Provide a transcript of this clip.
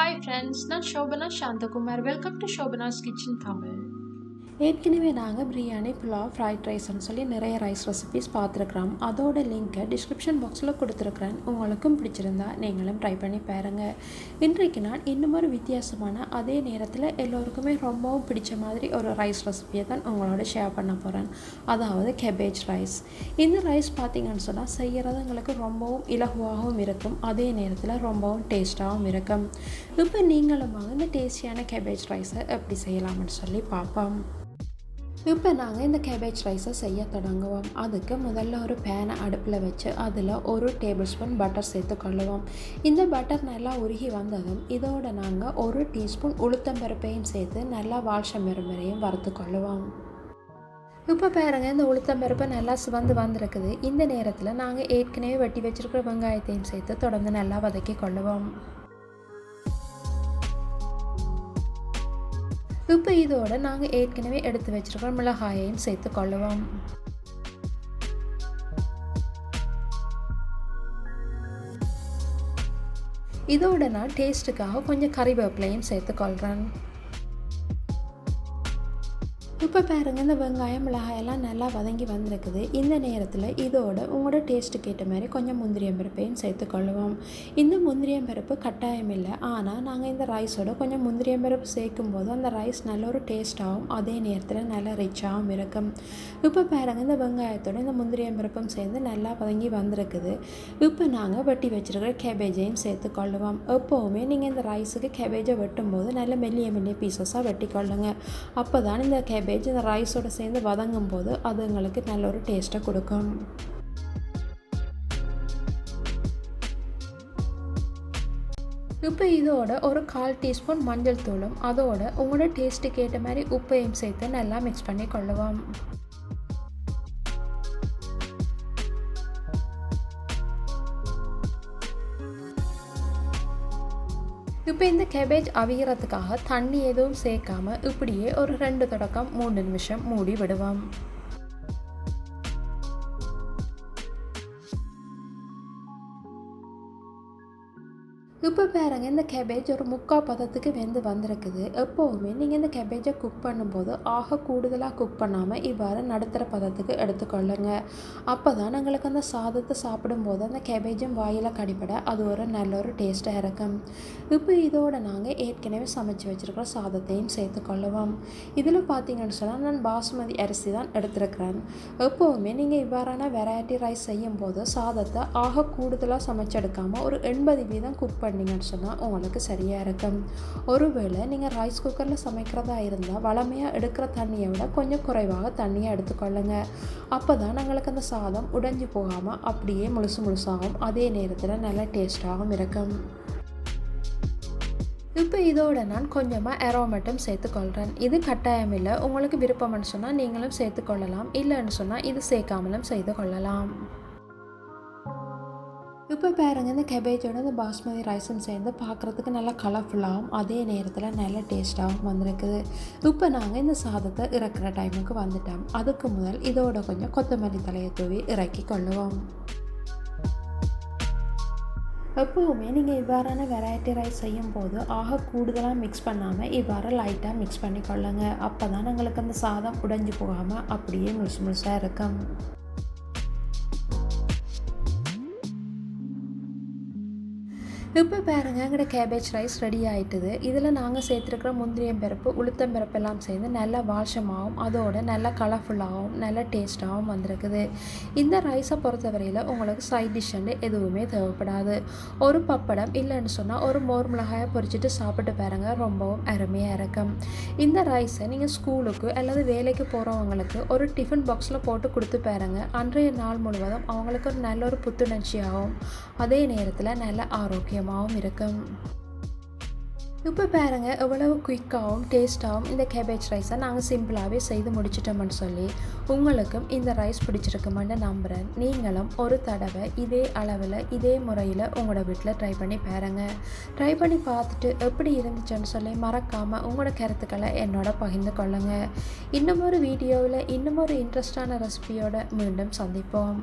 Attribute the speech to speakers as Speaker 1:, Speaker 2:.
Speaker 1: Hi friends, நான் Shobana Shantakumar. Welcome to Shobana's Kitchen Tamil.
Speaker 2: ஏற்கனவே நாங்கள் பிரியாணி புலாவ் ஃப்ரைட் ரைஸ்ன்னு சொல்லி நிறைய ரைஸ் ரெசிபீஸ் பார்த்துருக்குறோம். அதோட லிங்க்கை டிஸ்கிரிப்ஷன் பாக்ஸில் கொடுத்துருக்குறேன். உங்களுக்கும் பிடிச்சிருந்தா நீங்களும் ட்ரை பண்ணி பாருங்கள். இன்றைக்கு நான் இன்னும் ஒரு வித்தியாசமான அதே நேரத்தில் எல்லோருக்குமே ரொம்பவும் பிடிச்ச மாதிரி ஒரு ரைஸ் ரெசிபியை தான் உங்களோட ஷேர் பண்ண போகிறேன். அதாவது கேபேஜ் ரைஸ். இந்த ரைஸ் பார்த்திங்கன்னு சொன்னால் செய்கிறது எங்களுக்கு ரொம்பவும் இலகுவாகவும் இருக்கும், அதே நேரத்தில் ரொம்பவும் டேஸ்ட்டாகவும் இருக்கும். இப்போ நீங்களும் இந்த டேஸ்டியான கேபேஜ் ரைஸை எப்படி செய்யலாம்னு சொல்லி பார்ப்போம். இப்போ நாங்கள் இந்த கேபேஜ் ரைஸை செய்ய தொடங்குவோம். அதுக்கு முதல்ல ஒரு பேனை அடுப்பில் வச்சு அதில் 1 டேபிள் ஸ்பூன் பட்டர் சேர்த்துக்கொள்ளுவோம். இந்த பட்டர் நல்லா உருகி வந்ததும் இதோட நாங்கள் 1 டீஸ்பூன் உளுத்தம்பருப்பையும் சேர்த்து நல்லா வால்சம்பருப்பையும் வறுத்துக்கொள்ளுவோம். இப்போ பாருங்கள், இந்த உளுத்தம்பருப்பு நல்லா சிவந்து வந்திருக்குது. இந்த நேரத்தில் நாங்கள் ஏற்கனவே வெட்டி வச்சுருக்கிற வெங்காயத்தையும் சேர்த்து தொடர்ந்து நல்லா வதக்கி கொள்ளுவோம். இப்போ இதோடு நாங்கள் ஏற்கனவே எடுத்து வச்சுருக்கிற மிளகாயையும் சேர்த்து கொள்ளுவோம். இதோட நான் டேஸ்ட்டுக்காக கொஞ்சம் கறிவேப்பிலையும் சேர்த்து கொள்கிறேன். இப்போ பாருங்கள், இந்த வெங்காயம் மிளகாயெல்லாம் நல்லா வதங்கி வந்திருக்குது. இந்த நேரத்தில் இதோட உங்களோட டேஸ்ட்டுக்கு ஏற்ற மாதிரி கொஞ்சம் முந்திரியம்பருப்பையும் சேர்த்துக்கொள்ளுவோம். இந்த முந்திரியம்பருப்பு கட்டாயம் இல்லை, ஆனால் நாங்கள் இந்த ரைஸோட கொஞ்சம் முந்திரியம்பருப்பு சேர்க்கும்போது அந்த ரைஸ் நல்ல ஒரு டேஸ்ட்டாகவும் அதே நேரத்தில் நல்லா ரிச்சாகவும் இருக்கும். இப்போ பாருங்கள், இந்த வெங்காயத்தோட இந்த முந்திரியம்பருப்பும் சேர்ந்து நல்லா வதங்கி வந்திருக்குது. இப்போ நாங்கள் வெட்டி வச்சுருக்கிற கேபேஜையும் சேர்த்துக்கொள்ளுவோம். எப்போவுமே நீங்கள் இந்த ரைஸுக்கு கேபேஜை வெட்டும்போது நல்ல மெல்லிய பீசஸாக வெட்டி கொள்ளுங்க. அப்போ தான் இந்த கேபேஜ் இந்த ரைஸோடு சேர்ந்து வதங்கும் போது அது எங்களுக்கு நல்ல ஒரு டேஸ்ட்டை கொடுக்கும். இப்போ இதோட ஒரு 1/4 டீஸ்பூன் மஞ்சள் தூளும் அதோட உங்களோட டேஸ்ட்டுக்கு ஏற்ற மாதிரி உப்பையும் சேர்த்து நல்லா மிக்ஸ் பண்ணி கொள்ளுவோம். இப்போ இந்த கேபேஜ் அவிகிறதுக்காக தண்ணி எதுவும் சேர்க்காமல் இப்படியே ஒரு 2 தொடக்கம் 3 நிமிஷம் மூடி விடுவோம். இப்போ பாருங்கள், இந்த கேபேஜ் ஒரு 3/4 பதத்துக்கு வெந்து வந்திருக்குது. எப்போவுமே நீங்கள் இந்த கேபேஜை குக் பண்ணும்போது கூடுதலாக குக் பண்ணாமல் இவ்வாறு நடுத்தர பதத்துக்கு எடுத்துக்கொள்ளுங்க. அப்போ தான் எங்களுக்கு அந்த சாதத்தை சாப்பிடும்போது அந்த கேபேஜும் வாயில் கடிப்பட அது ஒரு நல்ல ஒரு டேஸ்ட்டாக இருக்கும். இப்போ இதோடு நாங்கள் ஏற்கனவே சமைச்சு வச்சுருக்கிற சாதத்தையும் சேர்த்துக்கொள்ளுவோம். இதில் பார்த்தீங்கன்னு சொன்னால் நான் பாசுமதி அரிசி தான் எடுத்துருக்கிறேன். எப்போவுமே நீங்கள் இவ்வாறான வெரைட்டி ரைஸ் செய்யும்போது சாதத்தை கூடுதலாக சமைச்செடுக்காமல் ஒரு 80% குக் பண்ணிங்கன்னு சொன்னால் உங்களுக்கு சரியாக இருக்கும். ஒருவேளை நீங்கள் ரைஸ் குக்கரில் சமைக்கிறதா இருந்தால் வளமையாக எடுக்கிற தண்ணியை விட கொஞ்சம் குறைவாக தண்ணியை எடுத்துக்கொள்ளுங்க. அப்போ தான் எங்களுக்கு அந்த சாதம் உடைஞ்சி போகாமல் அப்படியே முழுசாகவும் அதே நேரத்தில் நல்ல டேஸ்ட்டாகவும் இருக்கும். இப்போ இதோட நான் கொஞ்சமாக அரோமேட்டும் சேர்த்துக்கொள்கிறேன். இது கட்டாயம் இல்லை, உங்களுக்கு விருப்பம்னு சொன்னால் நீங்களும் சேர்த்துக்கொள்ளலாம், இல்லைன்னு சொன்னால் இது சேர்க்காமலும் செய்து கொள்ளலாம். இப்போ பாருங்கள், இந்த கேபேஜோட இந்த பாஸ்மதி ரைஸும் சேர்ந்து பார்க்குறதுக்கு நல்லா கலர்ஃபுல்லாகவும் அதே நேரத்தில் நல்ல டேஸ்ட்டாகவும் வந்திருக்குது. இப்போ நாங்கள் இந்த சாதத்தை இறக்குற டைமுக்கு வந்துட்டோம். அதுக்கு முதல் இதோட கொஞ்சம் கொத்தமல்லி தலையை தூவி இறக்கி கொள்ளுவோம். எப்போவுமே நீங்கள் இவ்வாறான வெரைட்டி ரைஸ் செய்யும் போது கூடுதலாக மிக்ஸ் பண்ணாமல் இவ்வாறு லைட்டாக மிக்ஸ் பண்ணி கொள்ளுங்க. அப்போ தான் எங்களுக்கு அந்த சாதம் உடைஞ்சி போகாமல் அப்படியே முழுசாக இருக்கும். இப்போ பாருங்கள், எங்களோட கேபேஜ் ரைஸ் ரெடி ஆகிட்டுது. இதில் நாங்கள் சேர்த்துருக்கிற முந்திரியம்பருப்பு உளுத்தம்பருப்பெல்லாம் சேர்ந்து நல்லா வாசமாகவும் அதோட நல்லா கலர்ஃபுல்லாகவும் நல்ல டேஸ்ட்டாகவும் வந்திருக்குது. இந்த ரைஸை பொறுத்தவரையில் உங்களுக்கு சைட் டிஷ்ஷு எதுவுமே தேவைப்படாது. ஒரு பப்படம் இல்லைன்னு சொன்னால் ஒரு மோர் மிளகாயை பொரிச்சிட்டு சாப்பிட்டு பாருங்கள், ரொம்பவும் அருமையாக இருக்கும். இந்த ரைஸை நீங்கள் ஸ்கூலுக்கு அல்லது வேலைக்கு போகிறவங்களுக்கு ஒரு டிஃபன் பாக்ஸில் போட்டு கொடுத்து பாருங்கள். அன்றைய நாள் முழுவதும் அவங்களுக்கு ஒரு நல்ல ஒரு புத்துணர்ச்சியாகவும் அதே நேரத்தில் நல்ல ஆரோக்கியமாகவும் இருக்கும். இப்போ பாருங்கள், எவ்வளவு குயிக்காகவும் டேஸ்ட்டாகவும் இந்த கேபேஜ் ரைஸை நாங்கள் சிம்பிளாகவே செய்து முடிச்சிட்டோம்னு சொல்லி உங்களுக்கும் இந்த ரைஸ் பிடிச்சிருக்குமென்னு நம்புகிறேன். நீங்களும் ஒரு தடவை இதே அளவில் இதே முறையில் உங்களோட வீட்டில் ட்ரை பண்ணி பாருங்கள். ட்ரை பண்ணி பார்த்துட்டு எப்படி இருந்துச்சுன்னு சொல்லி மறக்காமல் உங்களோட கருத்துக்களை என்னோட பகிர்ந்து கொள்ளுங்கள். இன்னும் ஒரு வீடியோவில் இன்னும் ஒரு இன்ட்ரெஸ்டான ரெசிபியோட மீண்டும் சந்திப்போம்.